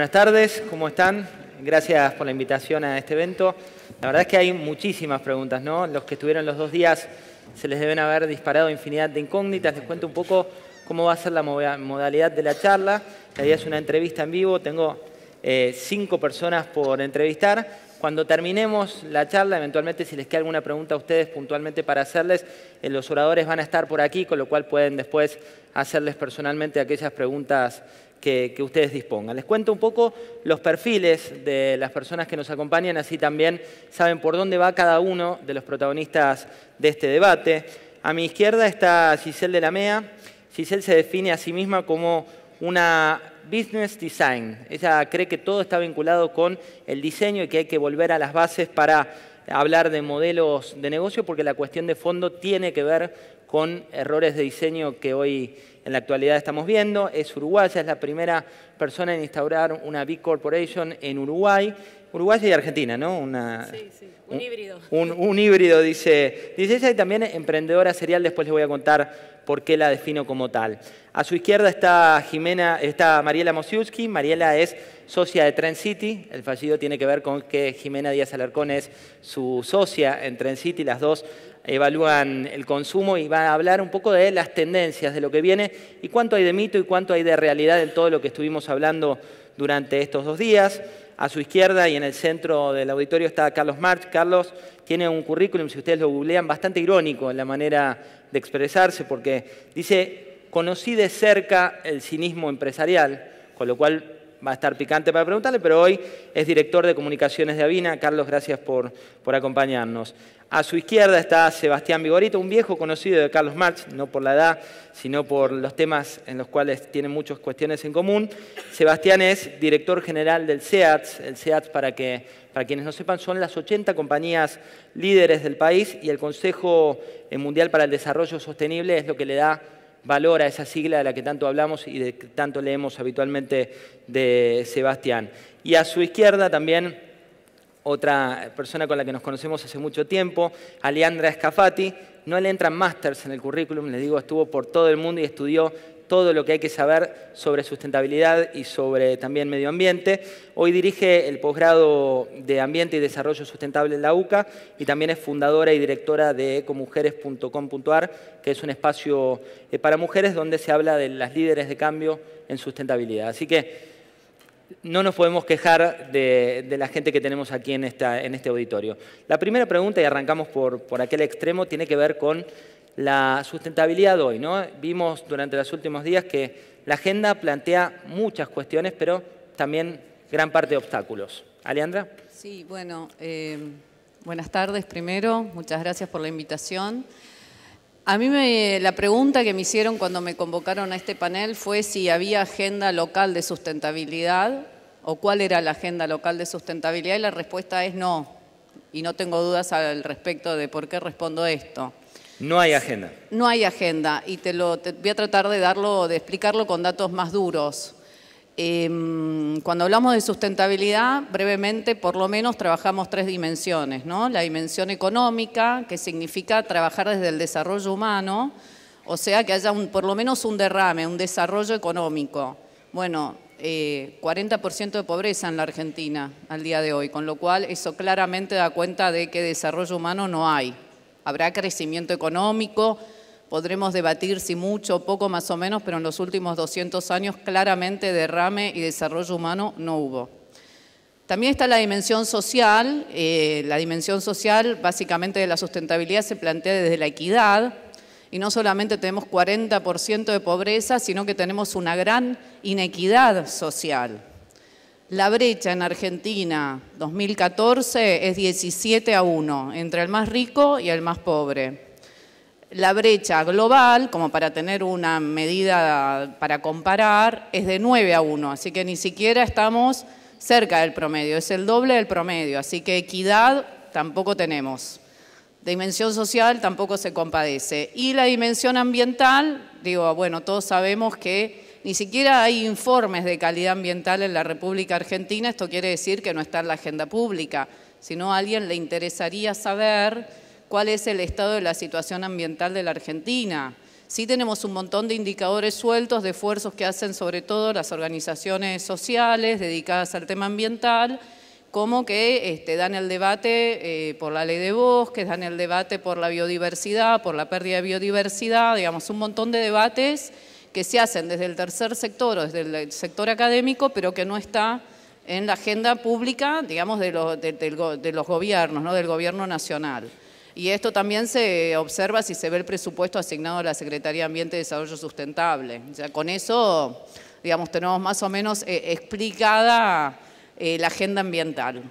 Buenas tardes, ¿cómo están? Gracias por la invitación a este evento. La verdad es que hay muchísimas preguntas, ¿no? Los que estuvieron los 2 días se les deben haber disparado infinidad de incógnitas. Les cuento un poco cómo va a ser la modalidad de la charla. La idea es una entrevista en vivo. Tengo 5 personas por entrevistar. Cuando terminemos la charla, eventualmente si les queda alguna pregunta a ustedes puntualmente para hacerles, los oradores van a estar por aquí, con lo cual pueden después hacerles personalmente aquellas preguntas que ustedes dispongan. Les cuento un poco los perfiles de las personas que nos acompañan, así también saben por dónde va cada uno de los protagonistas de este debate. A mi izquierda está Giselle de la Mea. Giselle se define a sí misma como una business design. Ella cree que todo está vinculado con el diseño y que hay que volver a las bases para hablar de modelos de negocio, porque la cuestión de fondo tiene que ver con errores de diseño que hoy en la actualidad estamos viendo. Es uruguaya, es la primera persona en instaurar una Big Corporation en Uruguay. Uruguaya y Argentina, ¿no? Sí, un híbrido. Un híbrido, dice ella, y también emprendedora serial. Después les voy a contar por qué la defino como tal. A su izquierda está Mariela Mosiuski. Mariela es socia de Trend City. El fallido tiene que ver con que Jimena Díaz Alarcón es su socia en Trend City. Las dos evalúan el consumo y van a hablar un poco de las tendencias, de lo que viene y cuánto hay de mito y cuánto hay de realidad en todo lo que estuvimos hablando durante estos 2 días. A su izquierda y en el centro del auditorio está Carlos March. Carlos tiene un currículum, si ustedes lo googlean, bastante irónico en la manera de expresarse, porque dice: conocí de cerca el cinismo empresarial, con lo cual va a estar picante para preguntarle, pero hoy es director de comunicaciones de Avina. Carlos, gracias por acompañarnos. A su izquierda está Sebastián Vigorito, un viejo conocido de Carlos March, no por la edad, sino por los temas en los cuales tienen muchas cuestiones en común. Sebastián es director general del SEATS. El SEATS, para quienes no sepan, son las 80 compañías líderes del país, y el Consejo Mundial para el Desarrollo Sostenible es lo que le da valor a esa sigla de la que tanto hablamos y de que tanto leemos habitualmente de Sebastián. Y a su izquierda también otra persona con la que nos conocemos hace mucho tiempo, Aleandra Scafati. No le entran másters en el currículum, les digo, estuvo por todo el mundo y estudió todo lo que hay que saber sobre sustentabilidad y sobre también medio ambiente. Hoy dirige el posgrado de Ambiente y Desarrollo Sustentable en la UCA y también es fundadora y directora de ecomujeres.com.ar, que es un espacio para mujeres donde se habla de las líderes de cambio en sustentabilidad. Así que no nos podemos quejar de la gente que tenemos aquí en este auditorio. La primera pregunta, y arrancamos por aquel extremo, tiene que ver con la sustentabilidad hoy, ¿no? Vimos durante los últimos días que la agenda plantea muchas cuestiones, pero también gran parte de obstáculos. ¿Aleandra? Sí, bueno, buenas tardes primero. Muchas gracias por la invitación. A mí la pregunta que me hicieron cuando me convocaron a este panel fue si había agenda local de sustentabilidad o cuál era la agenda local de sustentabilidad, y la respuesta es no. Y no tengo dudas al respecto de por qué respondo esto. No hay agenda. No hay agenda, y te voy a tratar de explicarlo con datos más duros. Cuando hablamos de sustentabilidad, brevemente, por lo menos trabajamos 3 dimensiones, ¿no? La dimensión económica, que significa trabajar desde el desarrollo humano, o sea, que haya por lo menos un derrame, un desarrollo económico. Bueno, 40% de pobreza en la Argentina al día de hoy, con lo cual eso claramente da cuenta de que desarrollo humano no hay. Habrá crecimiento económico. Podremos debatir si mucho o poco más o menos, pero en los últimos 200 años claramente derrame y desarrollo humano no hubo. También está la dimensión social. La dimensión social básicamente de la sustentabilidad se plantea desde la equidad, y no solamente tenemos 40% de pobreza, sino que tenemos una gran inequidad social. La brecha en Argentina 2014 es 17-1 entre el más rico y el más pobre. La brecha global, como para tener una medida para comparar, es de 9-1, así que ni siquiera estamos cerca del promedio, es el doble del promedio, así que equidad tampoco tenemos. Dimensión social tampoco se compadece. Y la dimensión ambiental, bueno, todos sabemos que ni siquiera hay informes de calidad ambiental en la República Argentina. Esto quiere decir que no está en la agenda pública, sino a alguien le interesaría saber cuál es el estado de la situación ambiental de la Argentina. Sí tenemos un montón de indicadores sueltos de esfuerzos que hacen sobre todo las organizaciones sociales dedicadas al tema ambiental, como que dan el debate por la ley de bosques, dan el debate por la biodiversidad, por la pérdida de biodiversidad, digamos, un montón de debates que se hacen desde el tercer sector o desde el sector académico, pero que no está en la agenda pública, digamos, de los gobiernos, ¿no? Del gobierno nacional. Y esto también se observa si se ve el presupuesto asignado a la Secretaría de Ambiente y Desarrollo Sustentable. O sea, con eso, digamos, tenemos más o menos explicada la agenda ambiental.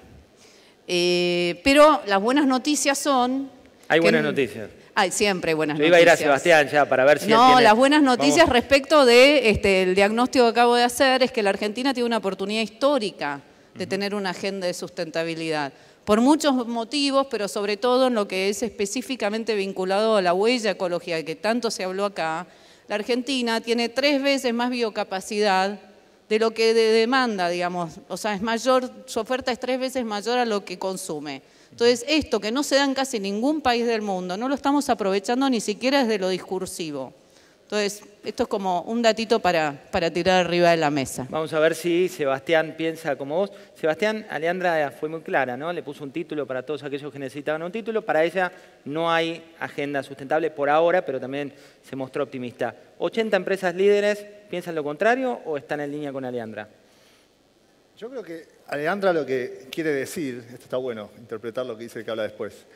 Pero las buenas noticias son... Hay buenas noticias. Siempre hay buenas noticias. Yo iba a ir a Sebastián ya para ver si... No, las buenas noticias respecto del diagnóstico que acabo de hacer es que la Argentina tiene una oportunidad histórica de tener una agenda de sustentabilidad. Por muchos motivos, pero sobre todo en lo que es específicamente vinculado a la huella ecológica, que tanto se habló acá, la Argentina tiene 3 veces más biocapacidad de lo que demanda, digamos. O sea, es mayor, su oferta es 3 veces mayor a lo que consume. Entonces, esto que no se da en casi ningún país del mundo, no lo estamos aprovechando ni siquiera desde lo discursivo. Entonces, esto es como un datito para tirar arriba de la mesa. Vamos a ver si Sebastián piensa como vos. Sebastián, Aleandra fue muy clara, ¿no? Le puso un título para todos aquellos que necesitaban un título. Para ella no hay agenda sustentable por ahora, pero también se mostró optimista. ¿80 empresas líderes piensan lo contrario o están en línea con Aleandra? Yo creo que Aleandra lo que quiere decir, esto está bueno, interpretar lo que dice el que habla después.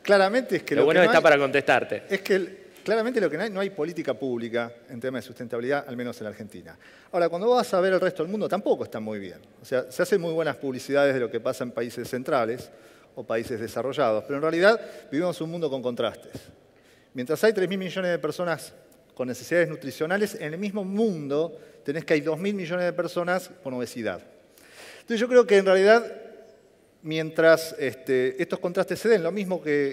Claramente es que lo bueno está para contestarte. Es que claramente lo que no hay política pública en temas de sustentabilidad, al menos en la Argentina. Ahora, cuando vas a ver el resto del mundo, tampoco está muy bien. O sea, se hacen muy buenas publicidades de lo que pasa en países centrales o países desarrollados, pero en realidad vivimos un mundo con contrastes. Mientras hay 3.000 millones de personas con necesidades nutricionales, en el mismo mundo tenés que hay 2.000 millones de personas con obesidad. Entonces yo creo que en realidad, mientras estos contrastes se den, lo mismo que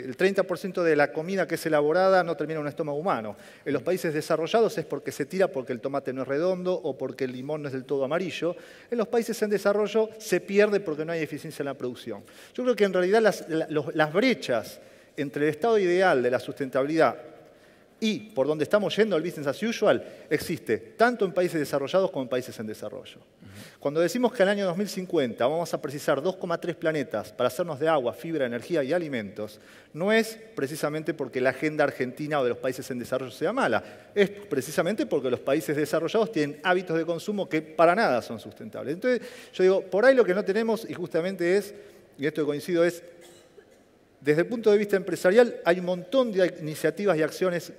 el 30% de la comida que es elaborada no termina en un estómago humano. En los países desarrollados es porque se tira porque el tomate no es redondo o porque el limón no es del todo amarillo. En los países en desarrollo se pierde porque no hay eficiencia en la producción. Yo creo que en realidad las brechas entre el estado ideal de la sustentabilidad y por donde estamos yendo, el business as usual, existe tanto en países desarrollados como en países en desarrollo. Cuando decimos que al año 2050 vamos a precisar 2,3 planetas para hacernos de agua, fibra, energía y alimentos, no es precisamente porque la agenda argentina o de los países en desarrollo sea mala, es precisamente porque los países desarrollados tienen hábitos de consumo que para nada son sustentables. Entonces, yo digo, por ahí lo que no tenemos, y justamente es, y esto coincido, es, desde el punto de vista empresarial, hay un montón de iniciativas y acciones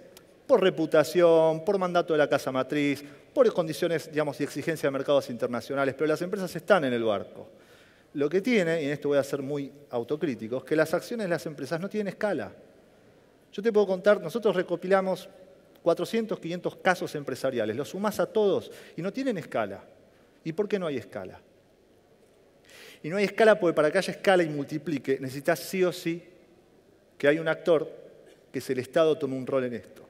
por reputación, por mandato de la casa matriz, por condiciones, digamos, y exigencias de mercados internacionales, pero las empresas están en el barco. Lo que tiene, y en esto voy a ser muy autocrítico, es que las acciones de las empresas no tienen escala. Yo te puedo contar, nosotros recopilamos 400, 500 casos empresariales, los sumás a todos y no tienen escala. ¿Y por qué no hay escala? Y no hay escala porque para que haya escala y multiplique, necesitas sí o sí que haya un actor, que es el Estado, tome un rol en esto.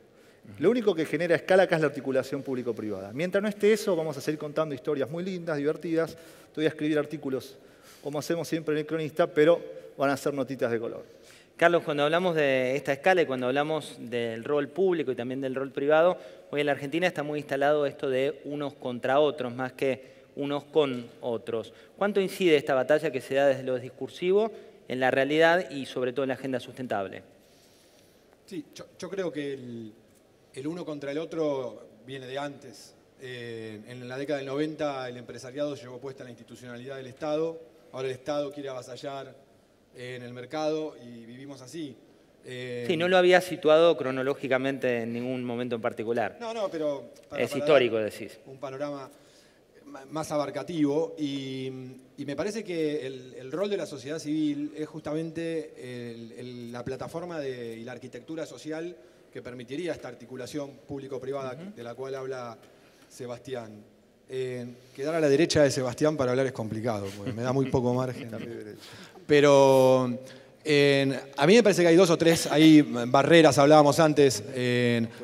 Lo único que genera escala acá es la articulación público-privada. Mientras no esté eso, vamos a seguir contando historias muy lindas, divertidas. Te voy a escribir artículos, como hacemos siempre en El Cronista, pero van a ser notitas de color. Carlos, cuando hablamos de esta escala y cuando hablamos del rol público y también del rol privado, hoy en la Argentina está muy instalado esto de unos contra otros, más que unos con otros. ¿Cuánto incide esta batalla que se da desde lo discursivo en la realidad y sobre todo en la agenda sustentable? Sí, yo creo que el uno contra el otro viene de antes. En la década del 90 el empresariado llevó puesta la institucionalidad del Estado, ahora el Estado quiere avasallar en el mercado y vivimos así. Sí, no lo había situado cronológicamente en ningún momento en particular. No, pero... Es histórico, decís. Un panorama más abarcativo y me parece que el rol de la sociedad civil es justamente la plataforma y la arquitectura social que permitiría esta articulación público-privada de la cual habla Sebastián. Quedar a la derecha de Sebastián para hablar es complicado, porque me da muy poco margen. Pero a mí me parece que hay 2 o 3 barreras, hablábamos antes.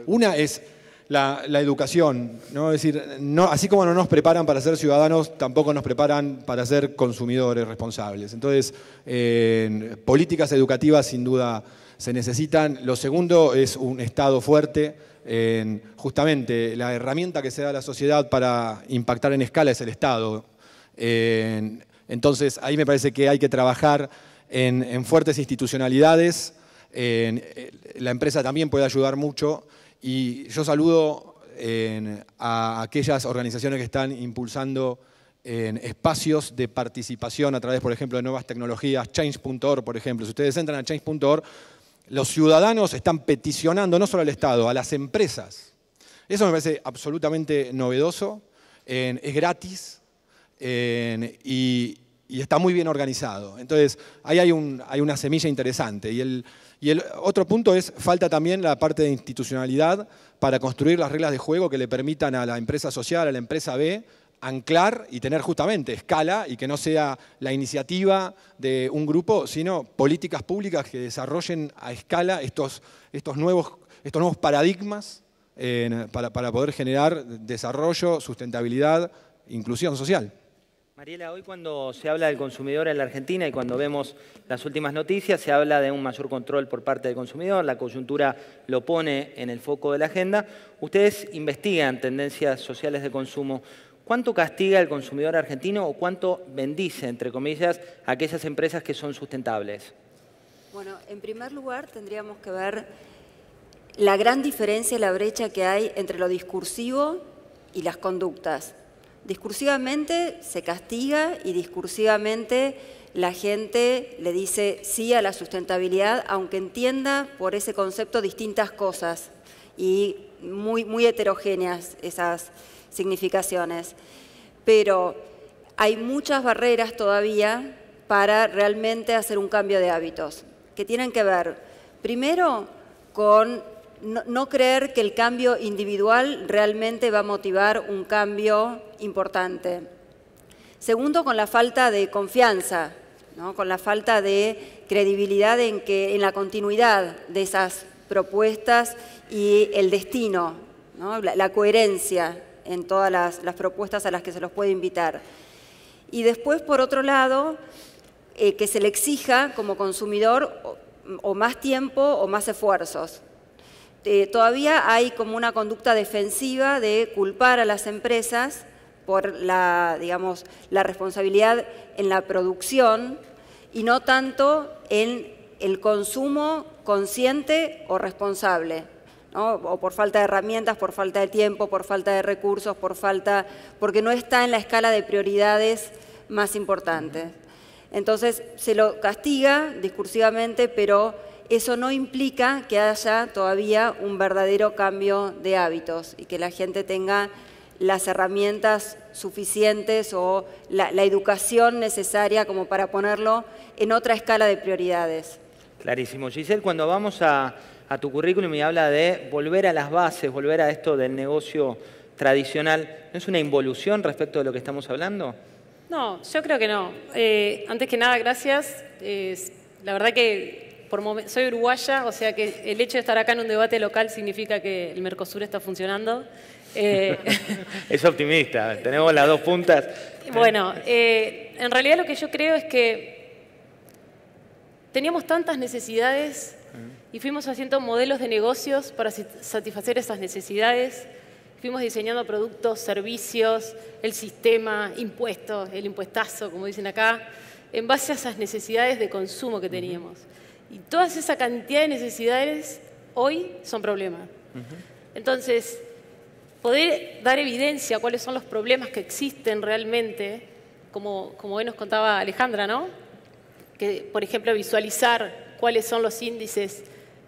Una es la educación, ¿no? Es decir, así como no nos preparan para ser ciudadanos, tampoco nos preparan para ser consumidores responsables. Entonces, políticas educativas sin duda se necesitan. Lo segundo es un Estado fuerte. Justamente la herramienta que se da a la sociedad para impactar en escala es el Estado. Entonces, ahí me parece que hay que trabajar en fuertes institucionalidades. La empresa también puede ayudar mucho. Y yo saludo a aquellas organizaciones que están impulsando espacios de participación a través, por ejemplo, de nuevas tecnologías. Change.org, por ejemplo. Si ustedes entran a Change.org, los ciudadanos están peticionando no solo al Estado, a las empresas. Eso me parece absolutamente novedoso, es gratis y está muy bien organizado. Entonces, ahí hay una semilla interesante. Y el otro punto es, falta también la parte de institucionalidad para construir las reglas de juego que le permitan a la empresa social, a la empresa B, anclar y tener justamente escala y que no sea la iniciativa de un grupo, sino políticas públicas que desarrollen a escala estos nuevos paradigmas para poder generar desarrollo, sustentabilidad, inclusión social. Mariela, hoy cuando se habla del consumidor en la Argentina y cuando vemos las últimas noticias, se habla de un mayor control por parte del consumidor, la coyuntura lo pone en el foco de la agenda. Ustedes investigan tendencias sociales de consumo. ¿Cuánto castiga el consumidor argentino o cuánto bendice, entre comillas, a aquellas empresas que son sustentables? Bueno, en primer lugar tendríamos que ver la gran diferencia, la brecha que hay entre lo discursivo y las conductas. Discursivamente se castiga y discursivamente la gente le dice sí a la sustentabilidad, aunque entienda por ese concepto distintas cosas y muy heterogéneas esas significaciones. Pero hay muchas barreras todavía para realmente hacer un cambio de hábitos, que tienen que ver, primero, con no creer que el cambio individual realmente va a motivar un cambio importante. Segundo, con la falta de confianza, ¿no? Con la falta de credibilidad en la continuidad de esas propuestas y el destino, ¿no? La coherencia en todas las propuestas a las que se los puede invitar. Y después, por otro lado, que se le exija como consumidor o más tiempo o más esfuerzos. Todavía hay como una conducta defensiva de culpar a las empresas por la responsabilidad en la producción y no tanto en el consumo consciente o responsable, ¿no? O por falta de herramientas, por falta de tiempo, por falta de recursos, porque no está en la escala de prioridades más importantes. Entonces se lo castiga discursivamente, pero eso no implica que haya todavía un verdadero cambio de hábitos y que la gente tenga las herramientas suficientes o la educación necesaria como para ponerlo en otra escala de prioridades. Clarísimo. Giselle, cuando vamos a tu currículum y habla de volver a las bases, volver a esto del negocio tradicional, ¿no es una involución respecto de lo que estamos hablando? No, yo creo que no. Antes que nada, gracias. La verdad que soy uruguaya, o sea que el hecho de estar acá en un debate local significa que el Mercosur está funcionando. Es optimista, tenemos las dos puntas. Bueno, en realidad lo que yo creo es que teníamos tantas necesidades y fuimos haciendo modelos de negocios para satisfacer esas necesidades. Fuimos diseñando productos, servicios, el sistema, impuestos, el impuestazo, como dicen acá, en base a esas necesidades de consumo que teníamos. Y toda esa cantidad de necesidades hoy son problemas. Entonces, poder dar evidencia a cuáles son los problemas que existen realmente, como hoy nos contaba Alejandra, ¿no? Que, por ejemplo, visualizar cuáles son los índices,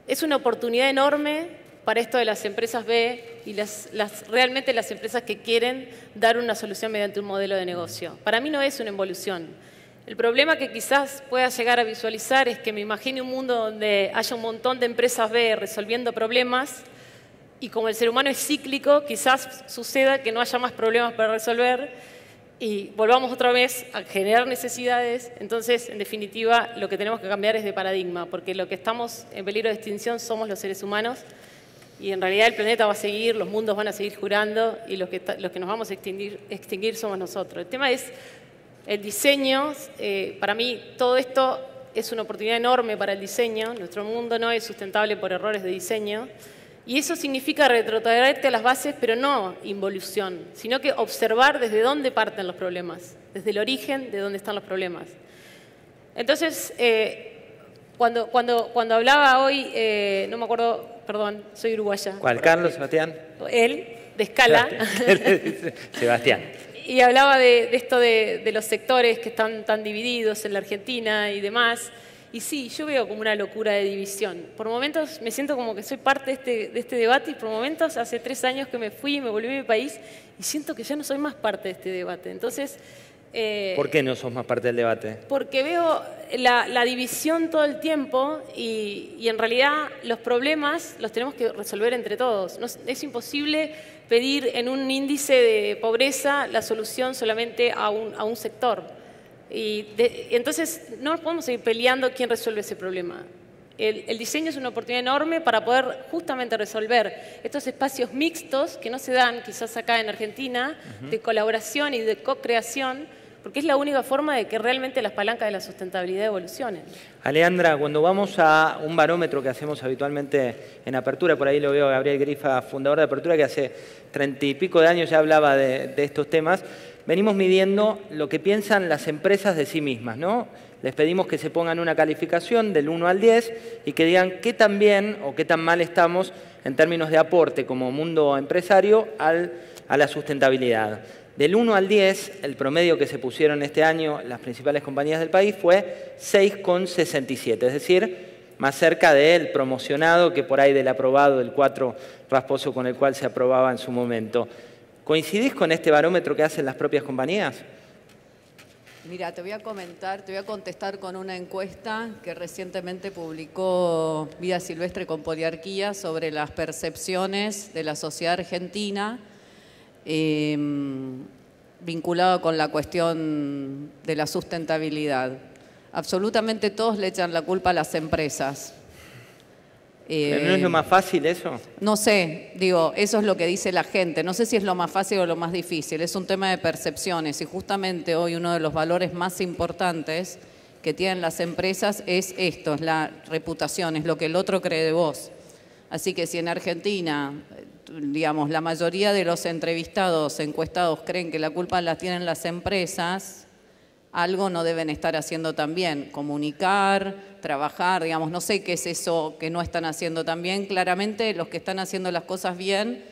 es una oportunidad enorme para esto de las empresas B y realmente las empresas que quieren dar una solución mediante un modelo de negocio. Para mí no es una involución. El problema que quizás pueda llegar a visualizar es que me imagine un mundo donde haya un montón de empresas B resolviendo problemas y como el ser humano es cíclico, quizás suceda que no haya más problemas para resolver y volvamos otra vez a generar necesidades. Entonces, en definitiva, lo que tenemos que cambiar es de paradigma, porque lo que estamos en peligro de extinción somos los seres humanos y en realidad el planeta va a seguir, los mundos van a seguir girando y los que nos vamos a extinguir somos nosotros. El tema es el diseño. Para mí todo esto es una oportunidad enorme para el diseño. Nuestro mundo no es sustentable por errores de diseño. Y eso significa retrotraerte a las bases, pero no involución, sino que observar desde dónde parten los problemas, desde el origen de dónde están los problemas. Entonces, cuando hablaba hoy, no me acuerdo, perdón, soy uruguaya. ¿Cuál? ¿Carlos, Sebastián? Él, de Escala. Sebastián. Y hablaba de esto de los sectores que están tan divididos en la Argentina y demás. Y sí, yo veo como una locura de división. Por momentos me siento como que soy parte de este debate y por momentos hace 3 años que me fui y me volví a mi país y siento que ya no soy más parte de este debate. Entonces, ¿por qué no sos más parte del debate? Porque veo la división todo el tiempo y en realidad los problemas los tenemos que resolver entre todos. No, es imposible pedir en un índice de pobreza la solución solamente a un sector. Entonces no podemos seguir peleando quién resuelve ese problema. El diseño es una oportunidad enorme para poder justamente resolver estos espacios mixtos que no se dan quizás acá en Argentina, de colaboración y de co-creación, porque es la única forma de que realmente las palancas de la sustentabilidad evolucionen. Alejandra, cuando vamos a un barómetro que hacemos habitualmente en Apertura, por ahí lo veo a Gabriel Grifa, fundador de Apertura, que hace 30 y pico de años ya hablaba de estos temas, venimos midiendo lo que piensan las empresas de sí mismas, ¿no? Les pedimos que se pongan una calificación del 1 al 10 y que digan qué tan bien o qué tan mal estamos en términos de aporte como mundo empresario a la sustentabilidad. Del 1 al 10, el promedio que se pusieron este año las principales compañías del país fue 6,67, es decir, más cerca del promocionado que por ahí del aprobado, del 4 rasposo con el cual se aprobaba en su momento. ¿Coincidís con este barómetro que hacen las propias compañías? Mira, te voy a contestar con una encuesta que recientemente publicó Vida Silvestre con Poliarquía sobre las percepciones de la sociedad argentina vinculado con la cuestión de la sustentabilidad. Absolutamente todos le echan la culpa a las empresas. ¿Pero no es lo más fácil eso? No sé, digo, eso es lo que dice la gente. No sé si es lo más fácil o lo más difícil. Es un tema de percepciones y justamente hoy uno de los valores más importantes que tienen las empresas es esto, es la reputación, es lo que el otro cree de vos. Así que si en Argentina, digamos, la mayoría de los entrevistados, encuestados, creen que la culpa la tienen las empresas, algo no deben estar haciendo tan bien. Comunicar, trabajar, digamos, no sé qué es eso que no están haciendo tan bien. Claramente los que están haciendo las cosas bien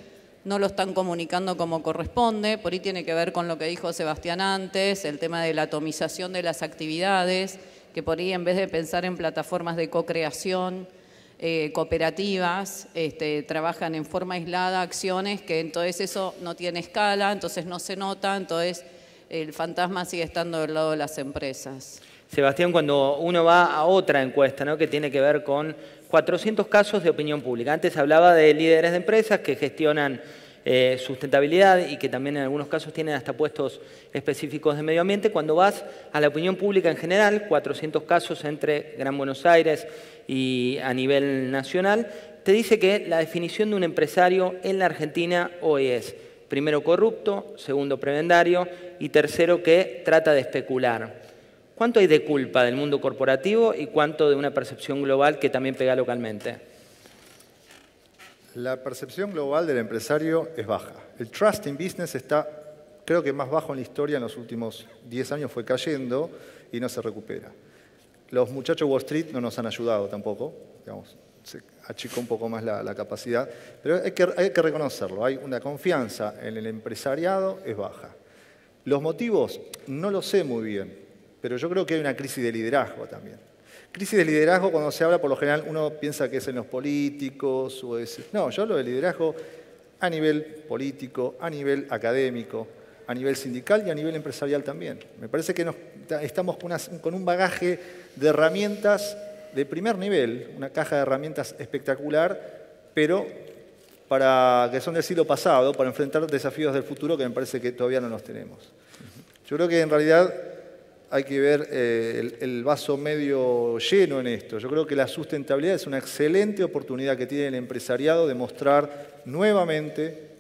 no lo están comunicando como corresponde. Por ahí tiene que ver con lo que dijo Sebastián antes, el tema de la atomización de las actividades, que por ahí en vez de pensar en plataformas de co-creación, cooperativas, trabajan en forma aislada acciones que entonces eso no tiene escala, entonces no se nota, entonces el fantasma sigue estando del lado de las empresas. Sebastián, cuando uno va a otra encuesta, ¿no?, que tiene que ver con 400 casos de opinión pública. Antes hablaba de líderes de empresas que gestionan sustentabilidad y que también en algunos casos tienen hasta puestos específicos de medio ambiente. Cuando vas a la opinión pública en general, 400 casos entre Gran Buenos Aires y a nivel nacional, te dice que la definición de un empresario en la Argentina hoy es: primero, corrupto; segundo, prebendario; y tercero, que trata de especular. ¿Cuánto hay de culpa del mundo corporativo y cuánto de una percepción global que también pega localmente? La percepción global del empresario es baja. El trust in business está, creo que más bajo en la historia, en los últimos 10 años fue cayendo y no se recupera. Los muchachos de Wall Street no nos han ayudado tampoco, digamos, se achicó un poco más la capacidad, pero hay que reconocerlo, hay una confianza en el empresariado, es baja. Los motivos no lo sé muy bien, pero yo creo que hay una crisis de liderazgo también. Crisis de liderazgo, cuando se habla, por lo general uno piensa que es en los políticos, o es... No, yo hablo de liderazgo a nivel político, a nivel académico, a nivel sindical y a nivel empresarial también. Me parece que estamos con un bagaje de herramientas de primer nivel, una caja de herramientas espectacular, pero que son del siglo pasado, para enfrentar desafíos del futuro que me parece que todavía no los tenemos. Yo creo que en realidad hay que ver el vaso medio lleno en esto. Yo creo que la sustentabilidad es una excelente oportunidad que tiene el empresariado de mostrar nuevamente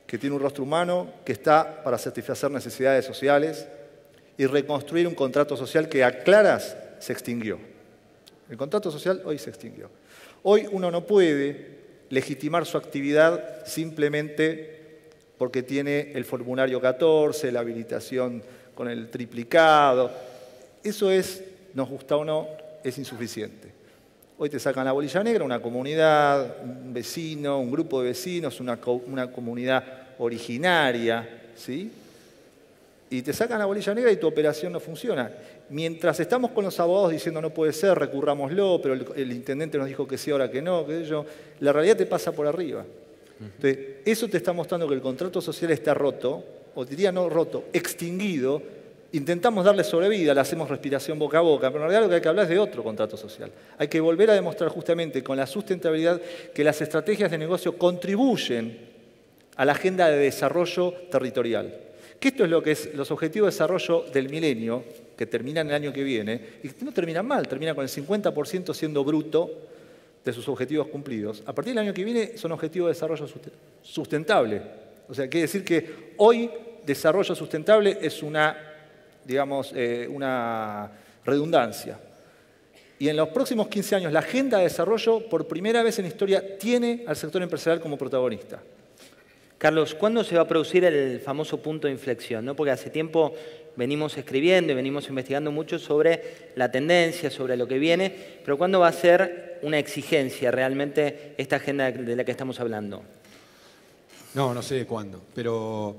que tiene un rostro humano, que está para satisfacer necesidades sociales y reconstruir un contrato social que a claras se extinguió. El contrato social hoy se extinguió. Hoy uno no puede legitimar su actividad simplemente porque tiene el formulario 14, la habilitación con el triplicado. Eso es, nos gusta o no, es insuficiente. Hoy te sacan la bolilla negra, una comunidad, un vecino, un grupo de vecinos, una comunidad originaria, ¿sí? Y te sacan la bolilla negra y tu operación no funciona. Mientras estamos con los abogados diciendo no puede ser, recurrámoslo, pero el intendente nos dijo que sí, ahora que no, que yo, la realidad te pasa por arriba. Entonces, eso te está mostrando que el contrato social está roto, o diría no roto, extinguido. Intentamos darle sobrevida, le hacemos respiración boca a boca, pero en realidad lo que hay que hablar es de otro contrato social. Hay que volver a demostrar justamente con la sustentabilidad que las estrategias de negocio contribuyen a la agenda de desarrollo territorial. Que esto es lo que es los objetivos de desarrollo del milenio, que terminan el año que viene, y no terminan mal, terminan con el 50% siendo bruto de sus objetivos cumplidos. A partir del año que viene son objetivos de desarrollo sustentable. O sea, quiere decir que hoy desarrollo sustentable es una, digamos, una redundancia. Y en los próximos 15 años la agenda de desarrollo, por primera vez en la historia, tiene al sector empresarial como protagonista. Carlos, ¿cuándo se va a producir el famoso punto de inflexión? ¿No? Porque hace tiempo venimos escribiendo y venimos investigando mucho sobre la tendencia, sobre lo que viene, pero ¿cuándo va a ser una exigencia realmente esta agenda de la que estamos hablando? No sé cuándo, pero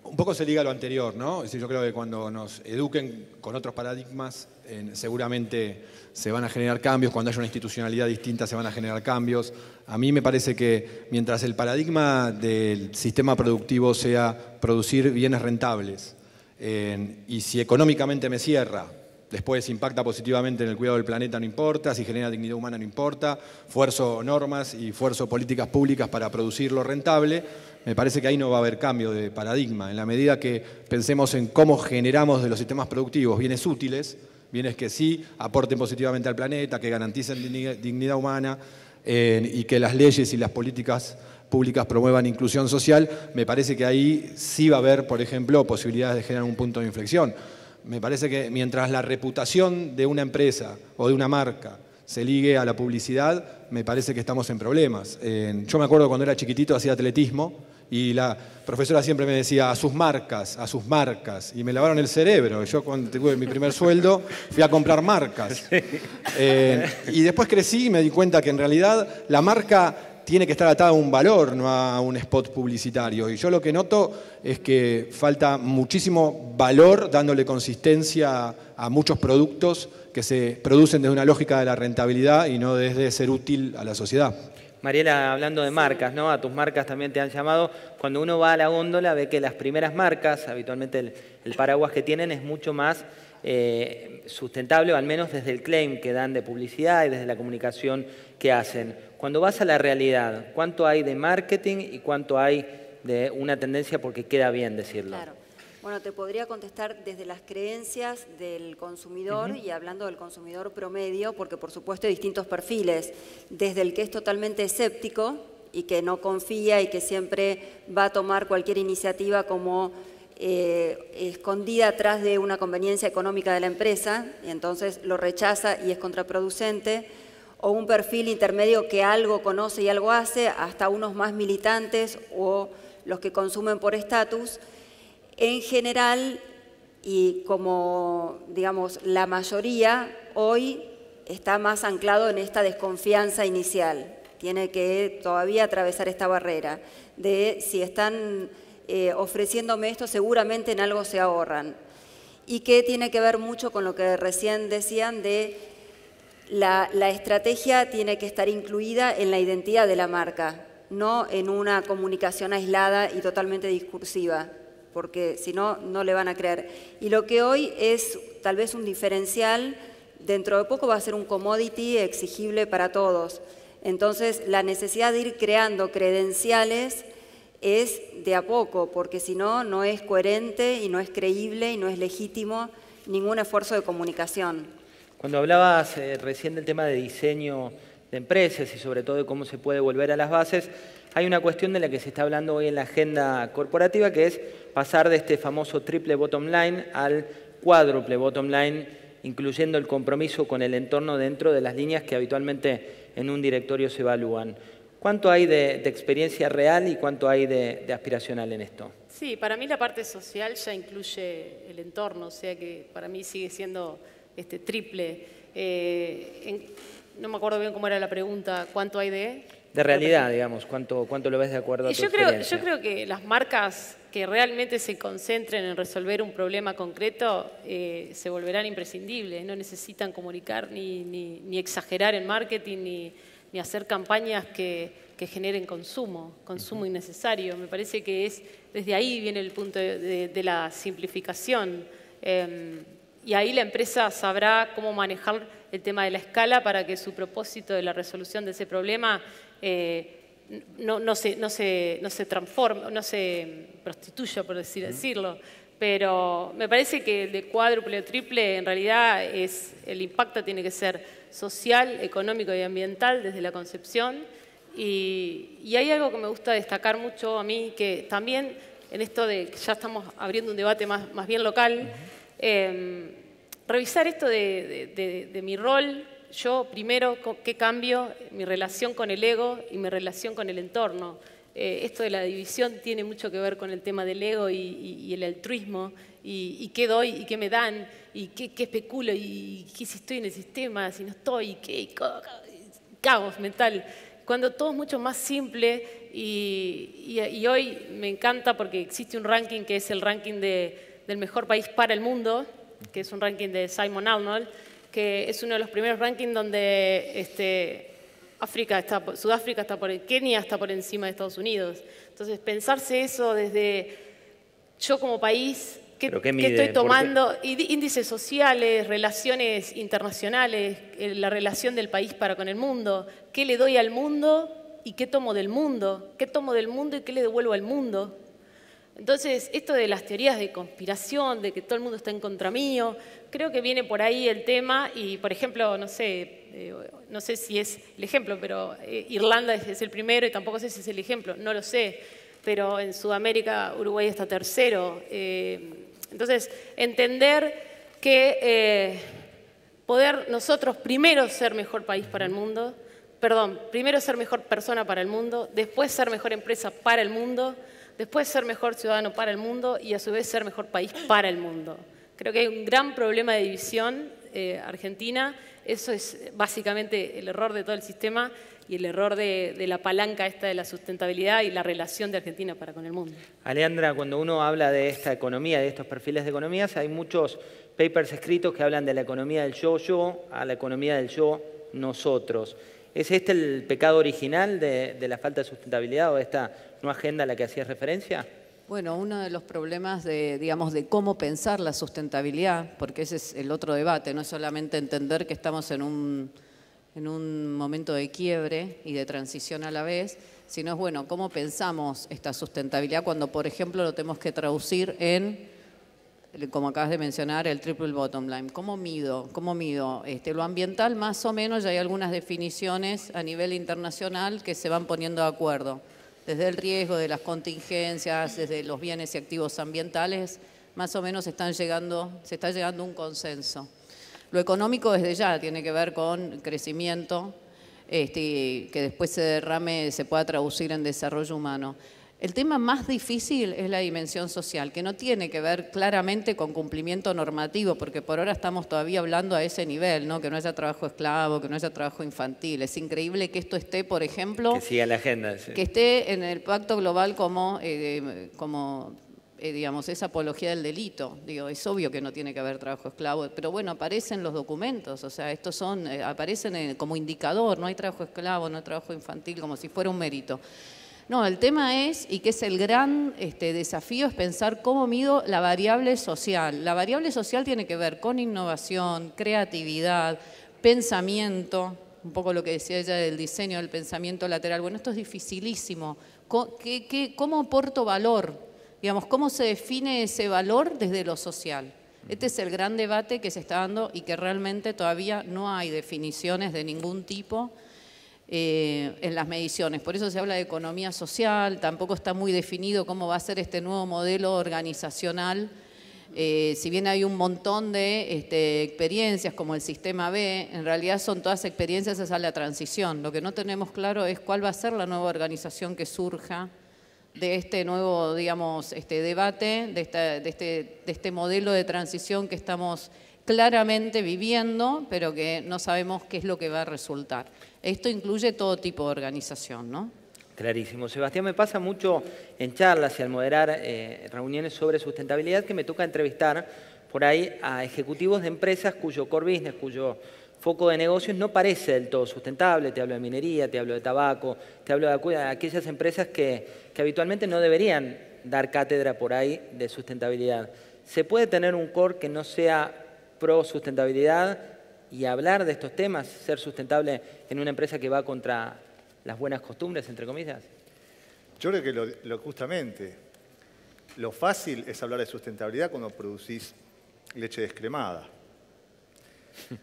un poco se liga a lo anterior, ¿no? Es decir, yo creo que cuando nos eduquen con otros paradigmas, seguramente se van a generar cambios, cuando haya una institucionalidad distinta se van a generar cambios. A mí me parece que mientras el paradigma del sistema productivo sea producir bienes rentables, y si económicamente me cierra, después impacta positivamente en el cuidado del planeta, no importa, si genera dignidad humana, no importa, fuerzo normas y fuerzo políticas públicas para producirlo rentable, me parece que ahí no va a haber cambio de paradigma. En la medida que pensemos en cómo generamos de los sistemas productivos bienes útiles, bienes que sí aporten positivamente al planeta, que garanticen dignidad humana y que las leyes y las políticas públicas promuevan inclusión social, me parece que ahí sí va a haber, por ejemplo, posibilidades de generar un punto de inflexión. Me parece que mientras la reputación de una empresa o de una marca se ligue a la publicidad, me parece que estamos en problemas. Yo me acuerdo cuando era chiquitito hacía atletismo y la profesora siempre me decía a sus marcas, y me lavaron el cerebro. Yo cuando tuve mi primer sueldo fui a comprar marcas. Y después crecí y me di cuenta que en realidad la marca tiene que estar atada a un valor, no a un spot publicitario. Y yo lo que noto es que falta muchísimo valor dándole consistencia a muchos productos que se producen desde una lógica de la rentabilidad y no desde ser útil a la sociedad. Mariela, hablando de marcas, ¿no? A tus marcas también te han llamado. Cuando uno va a la góndola ve que las primeras marcas, habitualmente el paraguas que tienen es mucho más sustentable, o al menos desde el claim que dan de publicidad y desde la comunicación que hacen. Cuando vas a la realidad, ¿cuánto hay de marketing y cuánto hay de una tendencia porque queda bien decirlo? Claro. Bueno, te podría contestar desde las creencias del consumidor y hablando del consumidor promedio, porque por supuesto hay distintos perfiles, desde el que es totalmente escéptico y que no confía y que siempre va a tomar cualquier iniciativa como escondida atrás de una conveniencia económica de la empresa, y entonces lo rechaza y es contraproducente, o un perfil intermedio que algo conoce y algo hace, hasta unos más militantes o los que consumen por estatus. En general, y como digamos la mayoría, hoy está más anclado en esta desconfianza inicial. Tiene que todavía atravesar esta barrera de si están ofreciéndome esto, seguramente en algo se ahorran. Y que tiene que ver mucho con lo que recién decían de la estrategia tiene que estar incluida en la identidad de la marca, no en una comunicación aislada y totalmente discursiva, porque si no, no le van a creer. Y lo que hoy es tal vez un diferencial, dentro de poco va a ser un commodity exigible para todos. Entonces, la necesidad de ir creando credenciales es de a poco, porque si no, no es coherente y no es creíble y no es legítimo ningún esfuerzo de comunicación. Cuando hablabas recién del tema de diseño de empresas y sobre todo de cómo se puede volver a las bases, hay una cuestión de la que se está hablando hoy en la agenda corporativa, que es pasar de este famoso triple bottom line al cuádruple bottom line, incluyendo el compromiso con el entorno dentro de las líneas que habitualmente en un directorio se evalúan. ¿Cuánto hay de experiencia real y cuánto hay de aspiracional en esto? Sí, para mí la parte social ya incluye el entorno, o sea que para mí sigue siendo triple. No me acuerdo bien cómo era la pregunta, ¿cuánto hay de...? De realidad, digamos, ¿cuánto lo ves de acuerdo a tu experiencia? Yo creo que las marcas que realmente se concentren en resolver un problema concreto se volverán imprescindibles, no necesitan comunicar ni exagerar en marketing, ni hacer campañas que generen consumo innecesario. Me parece que desde ahí viene el punto de la simplificación. Y ahí la empresa sabrá cómo manejar el tema de la escala para que su propósito de la resolución de ese problema no se transforme, no se prostituya, por decirlo. Pero me parece que el de cuádruple o triple, en realidad, el impacto tiene que ser social, económico y ambiental desde la concepción. Y hay algo que me gusta destacar mucho a mí, que también en esto de que ya estamos abriendo un debate más bien local, revisar esto de mi rol. Yo primero, ¿qué cambio? Mi relación con el ego y mi relación con el entorno. Esto de la división tiene mucho que ver con el tema del ego y el altruismo, y qué doy y qué me dan, y qué especulo, y qué si estoy en el sistema, si no estoy, qué caos mental. Cuando todo es mucho más simple, y hoy me encanta porque existe un ranking que es el ranking del mejor país para el mundo, que es un ranking de Simon Arnold, que es uno de los primeros rankings donde Sudáfrica está Kenia está por encima de Estados Unidos. Entonces, pensarse eso desde yo como país, ¿qué estoy tomando? Índices sociales, relaciones internacionales, la relación del país para con el mundo, ¿qué le doy al mundo y qué tomo del mundo? ¿Qué tomo del mundo y qué le devuelvo al mundo? Entonces, esto de las teorías de conspiración, de que todo el mundo está en contra mío, creo que viene por ahí el tema y, por ejemplo, no sé si es el ejemplo, pero Irlanda es el primero y tampoco sé si es el ejemplo, no lo sé, pero en Sudamérica Uruguay está tercero. Entonces, entender que poder nosotros primero ser mejor país para el mundo, primero ser mejor persona para el mundo, después ser mejor empresa para el mundo, después ser mejor ciudadano para el mundo y a su vez ser mejor país para el mundo. Creo que hay un gran problema de división Argentina. Eso es básicamente el error de todo el sistema y el error de la palanca esta de la sustentabilidad y la relación de Argentina para con el mundo. Aleandra, cuando uno habla de esta economía, de estos perfiles de economías, hay muchos papers escritos que hablan de la economía del yo a la economía del yo-nosotros. ¿Es este el pecado original de la falta de sustentabilidad o de esta nueva agenda a la que hacías referencia? Bueno, uno de los problemas de cómo pensar la sustentabilidad, porque ese es el otro debate, no es solamente entender que estamos en un momento de quiebre y de transición a la vez, sino es, bueno, cómo pensamos esta sustentabilidad cuando, por ejemplo, lo tenemos que traducir en, como acabas de mencionar, el triple bottom line. ¿Cómo mido? Lo ambiental, más o menos, ya hay algunas definiciones a nivel internacional que se van poniendo de acuerdo. Desde el riesgo, de las contingencias, desde los bienes y activos ambientales, más o menos se está llegando a un consenso. Lo económico desde ya tiene que ver con crecimiento, que después se pueda traducir en desarrollo humano. El tema más difícil es la dimensión social, que no tiene que ver claramente con cumplimiento normativo, porque por ahora estamos todavía hablando a ese nivel, ¿no? Que no haya trabajo esclavo, que no haya trabajo infantil. Es increíble que esto esté, por ejemplo, que siga la agenda, sí. Que esté en el Pacto Global como digamos, esa apología del delito. Digo, es obvio que no tiene que haber trabajo esclavo, pero bueno, aparecen los documentos, o sea, estos aparecen como indicador, no hay trabajo esclavo, no hay trabajo infantil, como si fuera un mérito. No, el tema es, y que es el gran desafío, es pensar cómo mido la variable social. La variable social tiene que ver con innovación, creatividad, pensamiento, un poco lo que decía ella del diseño del pensamiento lateral. Bueno, esto es dificilísimo. ¿Cómo aporto valor? Digamos, ¿cómo se define ese valor desde lo social? Este es el gran debate que se está dando y que realmente todavía no hay definiciones de ningún tipo en las mediciones. Por eso se habla de economía social, tampoco está muy definido cómo va a ser este nuevo modelo organizacional Si bien hay un montón de experiencias como el sistema B, en realidad son todas experiencias hacia la transición. Lo que no tenemos claro es cuál va a ser la nueva organización que surja de este nuevo, digamos, debate, de este modelo de transición que estamos claramente viviendo, pero que no sabemos qué es lo que va a resultar. Esto incluye todo tipo de organización, ¿no? Clarísimo. Sebastián, me pasa mucho en charlas y al moderar reuniones sobre sustentabilidad que me toca entrevistar por ahí a ejecutivos de empresas cuyo core business, cuyo foco de negocios no parece del todo sustentable. Te hablo de minería, te hablo de tabaco, te hablo de aquellas empresas que habitualmente no deberían dar cátedra por ahí de sustentabilidad. ¿Se puede tener un core que no sea pro sustentabilidad y hablar de estos temas, ser sustentable en una empresa que va contra las buenas costumbres, entre comillas? Yo creo que justamente lo fácil es hablar de sustentabilidad cuando producís leche descremada.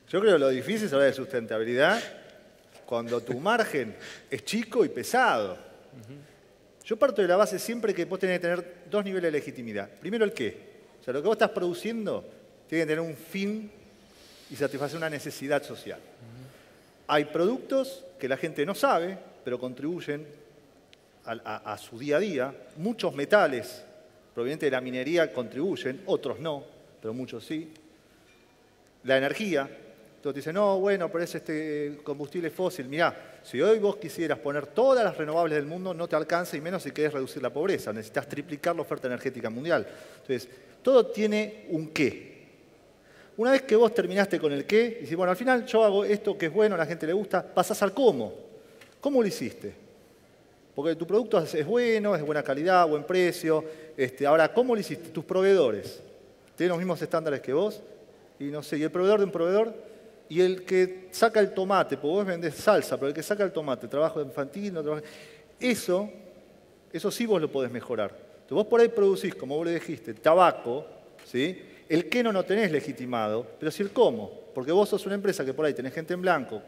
Yo creo que lo difícil es hablar de sustentabilidad cuando tu margen es chico y pesado. Yo parto de la base siempre que vos tenés que tener dos niveles de legitimidad. Primero, el qué. O sea, lo que vos estás produciendo tiene que tener un fin y satisfacer una necesidad social. Hay productos que la gente no sabe, pero contribuyen a su día a día. Muchos metales provenientes de la minería contribuyen, otros no, pero muchos sí. La energía, todos dicen, no, bueno, pero es combustible fósil. Mirá, si hoy vos quisieras poner todas las renovables del mundo, no te alcanza, y menos si querés reducir la pobreza. Necesitas triplicar la oferta energética mundial. Entonces, todo tiene un qué. Una vez que vos terminaste con el qué, y decís, bueno, al final yo hago esto que es bueno, a la gente le gusta, pasás al cómo. ¿Cómo lo hiciste? Porque tu producto es bueno, es de buena calidad, buen precio. Ahora, ¿cómo lo hiciste? Tus proveedores tienen los mismos estándares que vos, y no sé, y el proveedor de un proveedor, y el que saca el tomate, porque vos vendés salsa, pero el que saca el tomate, trabajo infantil, no trabajo... Eso sí vos lo podés mejorar. Entonces vos por ahí producís, como vos le dijiste, tabaco, ¿sí? El qué no tenés legitimado, pero sí el cómo. Porque vos sos una empresa que por ahí tenés gente en blanco,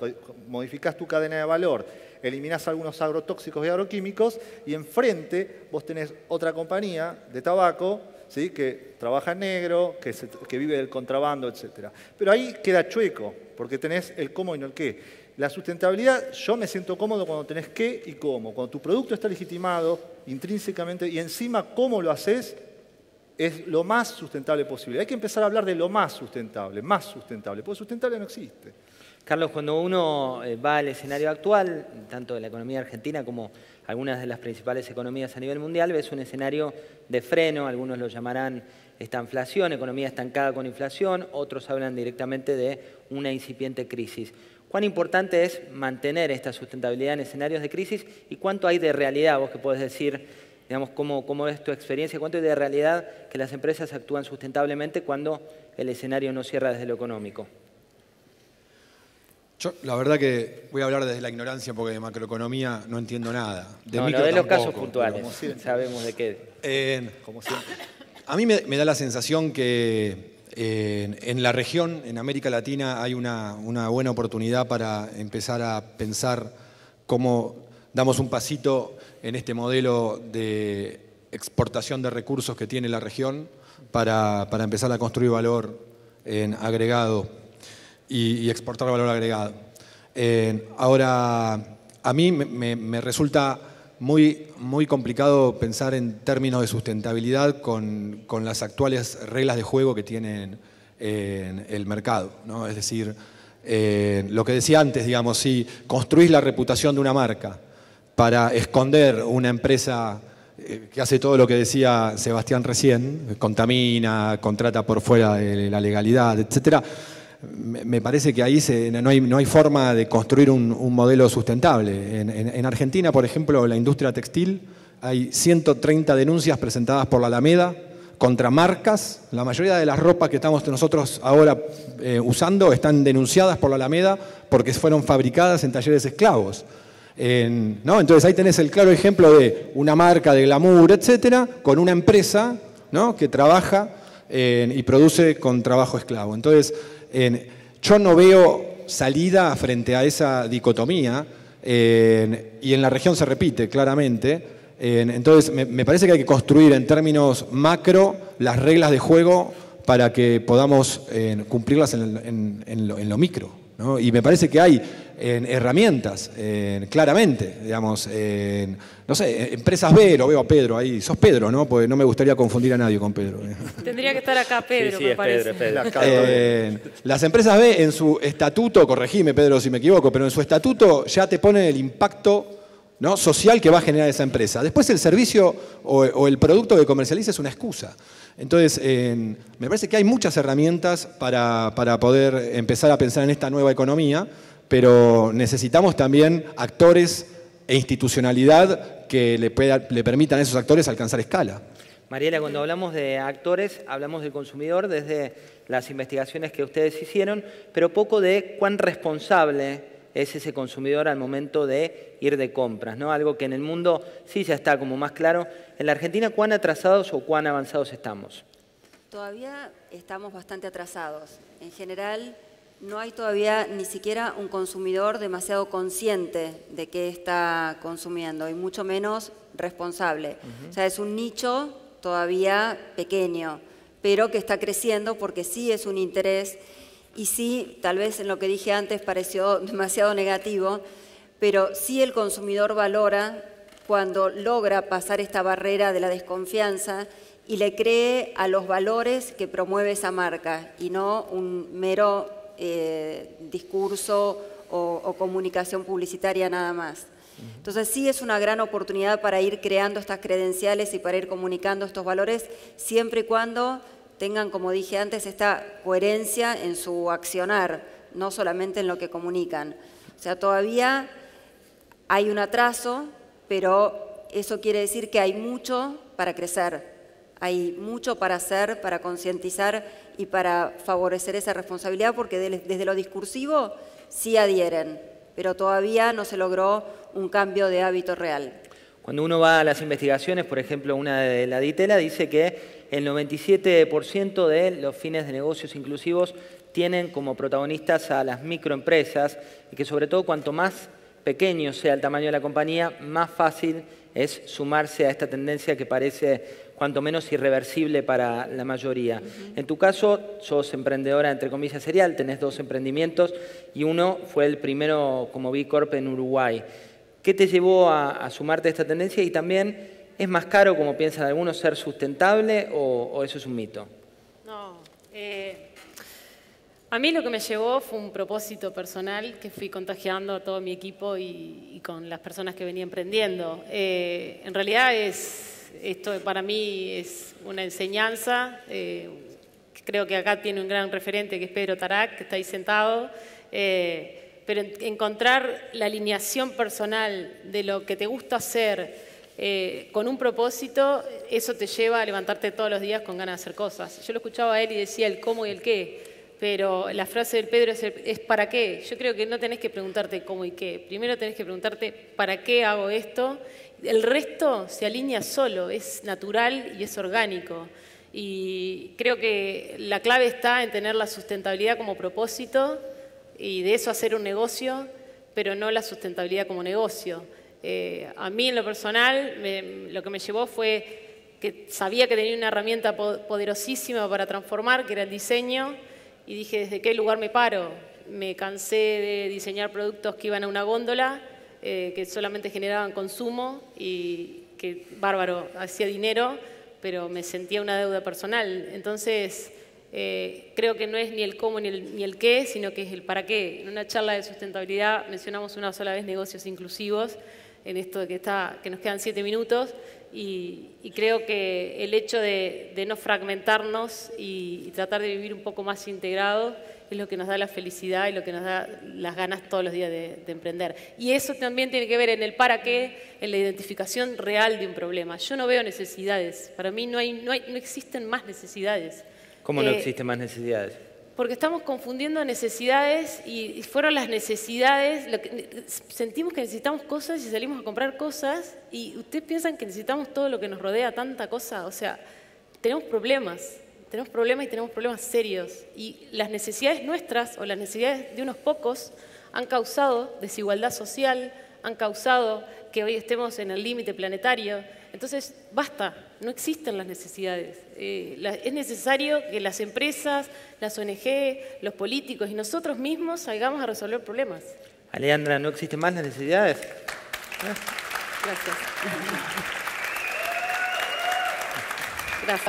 modificás tu cadena de valor, eliminás algunos agrotóxicos y agroquímicos, y enfrente vos tenés otra compañía de tabaco, ¿sí? Que trabaja en negro, que vive del contrabando, etc. Pero ahí queda chueco, porque tenés el cómo y no el qué. La sustentabilidad, yo me siento cómodo cuando tenés qué y cómo. Cuando tu producto está legitimado intrínsecamente y encima cómo lo haces, es lo más sustentable posible. Hay que empezar a hablar de lo más sustentable, porque sustentable no existe. Carlos, cuando uno va al escenario actual, tanto de la economía argentina como algunas de las principales economías a nivel mundial, ves un escenario de freno, algunos lo llamarán estanflación, economía estancada con inflación, otros hablan directamente de una incipiente crisis. ¿Cuán importante es mantener esta sustentabilidad en escenarios de crisis y cuánto hay de realidad? Vos que podés decir, digamos, cómo es tu experiencia, cuánto hay de realidad que las empresas actúan sustentablemente cuando el escenario no cierra desde lo económico. Yo, la verdad que voy a hablar desde la ignorancia porque de macroeconomía no entiendo nada. De no, micro de los tampoco, casos puntuales, sabemos de qué. Como siempre. A mí me da la sensación que en la región, en América Latina, hay una buena oportunidad para empezar a pensar cómo damos un pasito en este modelo de exportación de recursos que tiene la región para empezar a construir valor agregado y exportar valor agregado. Ahora, a mí me resulta muy complicado pensar en términos de sustentabilidad con las actuales reglas de juego que tienen el mercado, ¿no? Es decir, lo que decía antes, digamos, si construís la reputación de una marca para esconder una empresa que hace todo lo que decía Sebastián recién, contamina, contrata por fuera de la legalidad, etcétera, me parece que ahí no hay forma de construir un modelo sustentable. En Argentina, por ejemplo, la industria textil, hay 130 denuncias presentadas por la Alameda contra marcas. La mayoría de las ropas que estamos nosotros ahora usando están denunciadas por la Alameda porque fueron fabricadas en talleres esclavos. ¿No? Entonces ahí tenés el claro ejemplo de una marca de glamour, etcétera, con una empresa, ¿no? Que trabaja y produce con trabajo esclavo. Entonces, yo no veo salida frente a esa dicotomía y en la región se repite claramente. Entonces, me parece que hay que construir en términos macro las reglas de juego para que podamos cumplirlas en lo micro, ¿no? Y me parece que hay herramientas, claramente, digamos, no sé, empresas B, lo veo a Pedro ahí, sos Pedro, ¿no? Porque no me gustaría confundir a nadie con Pedro. Tendría que estar acá Pedro, Sí, me es parece. Pedro. Las empresas B en su estatuto, corregime Pedro si me equivoco, pero en su estatuto ya te pone el impacto, ¿no?, social que va a generar esa empresa. Después el servicio o el producto que comercializa es una excusa. Entonces, me parece que hay muchas herramientas para poder empezar a pensar en esta nueva economía, pero necesitamos también actores e institucionalidad que le permitan a esos actores alcanzar escala. Mariela, cuando hablamos de actores, hablamos del consumidor desde las investigaciones que ustedes hicieron, pero poco de cuán responsable es ese consumidor al momento de ir de compras, ¿no? Algo que en el mundo sí ya está como más claro. En la Argentina, ¿cuán atrasados o cuán avanzados estamos? Todavía estamos bastante atrasados. En general, no hay todavía ni siquiera un consumidor demasiado consciente de qué está consumiendo y mucho menos responsable. O sea, es un nicho todavía pequeño, pero que está creciendo porque sí es un interés y sí, tal vez en lo que dije antes pareció demasiado negativo, pero sí el consumidor valora cuando logra pasar esta barrera de la desconfianza y le cree a los valores que promueve esa marca y no un mero discurso o comunicación publicitaria nada más. Entonces sí es una gran oportunidad para ir creando estas credenciales y para ir comunicando estos valores siempre y cuando tengan, como dije antes, esta coherencia en su accionar, no solamente en lo que comunican. O sea, todavía hay un atraso, pero eso quiere decir que hay mucho para crecer. Hay mucho para hacer, para concientizar y para favorecer esa responsabilidad, porque desde lo discursivo sí adhieren, pero todavía no se logró un cambio de hábito real. Cuando uno va a las investigaciones, por ejemplo, una de la Ditela dice que el 97% de los fines de negocios inclusivos tienen como protagonistas a las microempresas y que sobre todo cuanto más pequeño sea el tamaño de la compañía, más fácil es sumarse a esta tendencia que parece cuanto menos irreversible para la mayoría. En tu caso, sos emprendedora, entre comillas, serial, tenés 2 emprendimientos y uno fue el primero como B Corp en Uruguay. ¿Qué te llevó a sumarte a esta tendencia? Y también, ¿es más caro, como piensan algunos, ser sustentable o eso es un mito? No, a mí lo que me llevó fue un propósito personal que fui contagiando a todo mi equipo y con las personas que venía emprendiendo. En realidad esto para mí es una enseñanza. Creo que acá tiene un gran referente que es Pedro Tarac, que está ahí sentado. Pero encontrar la alineación personal de lo que te gusta hacer con un propósito, eso te lleva a levantarte todos los días con ganas de hacer cosas. Yo lo escuchaba a él y decía el cómo y el qué. Pero la frase del Pedro es ¿para qué? Yo creo que no tenés que preguntarte cómo y qué. Primero tenés que preguntarte ¿para qué hago esto? El resto se alinea solo, es natural y es orgánico. Y creo que la clave está en tener la sustentabilidad como propósito y de eso hacer un negocio, pero no la sustentabilidad como negocio. A mí en lo personal lo que me llevó fue que sabía que tenía una herramienta poderosísima para transformar, que era el diseño. Y dije, ¿desde qué lugar me paro? Me cansé de diseñar productos que iban a una góndola, que solamente generaban consumo y que, bárbaro, hacía dinero, pero me sentía una deuda personal. Entonces, creo que no es ni el cómo ni el qué, sino que es el para qué. En una charla de sustentabilidad mencionamos una sola vez negocios inclusivos, en esto de que nos quedan 7 minutos, y creo que el hecho de no fragmentarnos y tratar de vivir un poco más integrados es lo que nos da la felicidad y lo que nos da las ganas todos los días de emprender. Y eso también tiene que ver en el para qué, en la identificación real de un problema. Yo no veo necesidades, para mí no existen más necesidades. ¿Cómo no existen más necesidades? Porque estamos confundiendo necesidades y fueron las necesidades, sentimos que necesitamos cosas y salimos a comprar cosas y ustedes piensan que necesitamos todo lo que nos rodea, tanta cosa, o sea, tenemos problemas y tenemos problemas serios y las necesidades nuestras o las necesidades de unos pocos han causado desigualdad social, han causado que hoy estemos en el límite planetario. Entonces, basta, no existen las necesidades. Es necesario que las empresas, las ONG, los políticos y nosotros mismos salgamos a resolver problemas. Alejandra, ¿no existen más las necesidades? Gracias.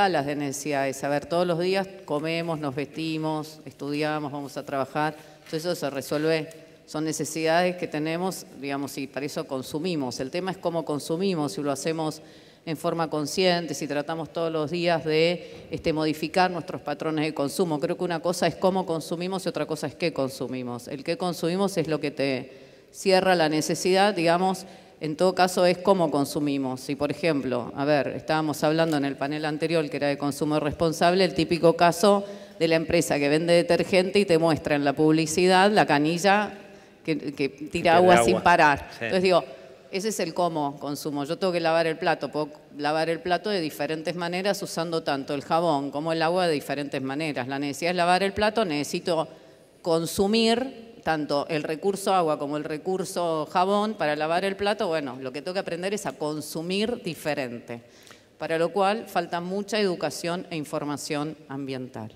Las de necesidades. A ver, todos los días comemos, nos vestimos, estudiamos, vamos a trabajar. Entonces eso se resuelve, son necesidades que tenemos, digamos, y para eso consumimos. El tema es cómo consumimos, si lo hacemos en forma consciente, si tratamos todos los días de modificar nuestros patrones de consumo. Creo que una cosa es cómo consumimos y otra cosa es qué consumimos. El qué consumimos es lo que te cierra la necesidad, digamos. En todo caso es cómo consumimos. Si, por ejemplo, a ver, estábamos hablando en el panel anterior que era de consumo responsable, el típico caso de la empresa que vende detergente y te muestra en la publicidad la canilla que tira agua sin parar. Sí. Entonces digo, ese es el cómo consumo. Yo tengo que lavar el plato, puedo lavar el plato de diferentes maneras usando tanto el jabón como el agua de diferentes maneras. La necesidad es lavar el plato, necesito consumir tanto el recurso agua como el recurso jabón para lavar el plato. Bueno, lo que tengo que aprender es a consumir diferente, para lo cual falta mucha educación e información ambiental.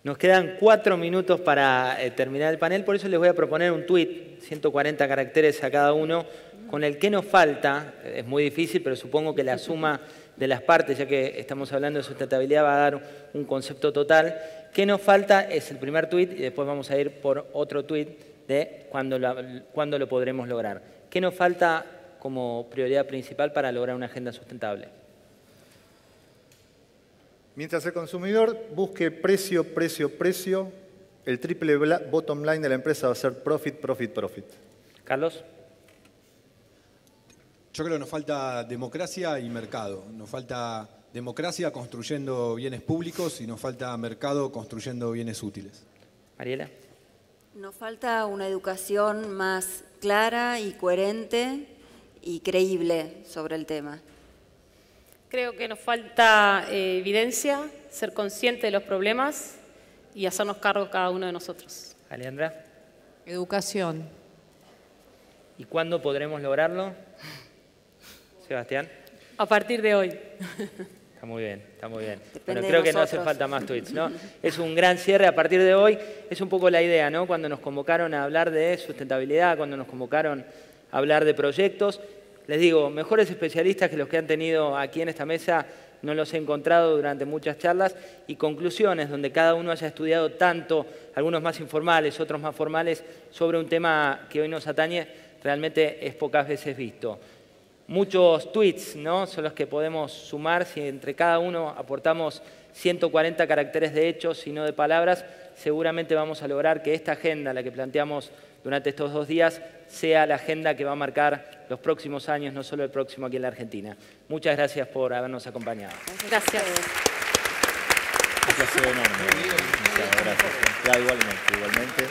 Nos quedan 4 minutos para terminar el panel, por eso les voy a proponer un tuit, 140 caracteres a cada uno, con el que nos falta, es muy difícil, pero supongo que la suma de las partes, ya que estamos hablando de sustentabilidad, va a dar un concepto total. ¿Qué nos falta? Es el primer tuit y después vamos a ir por otro tuit de cuándo lo podremos lograr. ¿Qué nos falta como prioridad principal para lograr una agenda sustentable? Mientras el consumidor busque precio, el triple bottom line de la empresa va a ser profit. Carlos. Yo creo que nos falta democracia y mercado. Nos falta democracia construyendo bienes públicos y nos falta mercado construyendo bienes útiles. Mariela. Nos falta una educación más clara y coherente y creíble sobre el tema. Creo que nos falta evidencia, ser consciente de los problemas y hacernos cargo cada uno de nosotros. Alejandra. Educación. ¿Y cuándo podremos lograrlo? Sebastián. A partir de hoy. Está muy bien, está muy bien. Depende Bueno, creo que no nosotros. hace falta más tweets, ¿no? Es un gran cierre a partir de hoy. Es un poco la idea, ¿no? Cuando nos convocaron a hablar de sustentabilidad, cuando nos convocaron a hablar de proyectos, les digo, mejores especialistas que los que han tenido aquí en esta mesa no los he encontrado durante muchas charlas, y conclusiones donde cada uno haya estudiado tanto, algunos más informales, otros más formales, sobre un tema que hoy nos atañe, realmente es pocas veces visto. Muchos tweets, ¿no? Son los que podemos sumar. Si entre cada uno aportamos 140 caracteres de hechos y no de palabras, seguramente vamos a lograr que esta agenda, la que planteamos durante estos 2 días, sea la agenda que va a marcar los próximos años, no solo el próximo aquí en la Argentina. Muchas gracias por habernos acompañado. Gracias. Un placer enorme. Muchas gracias. Ya, igualmente.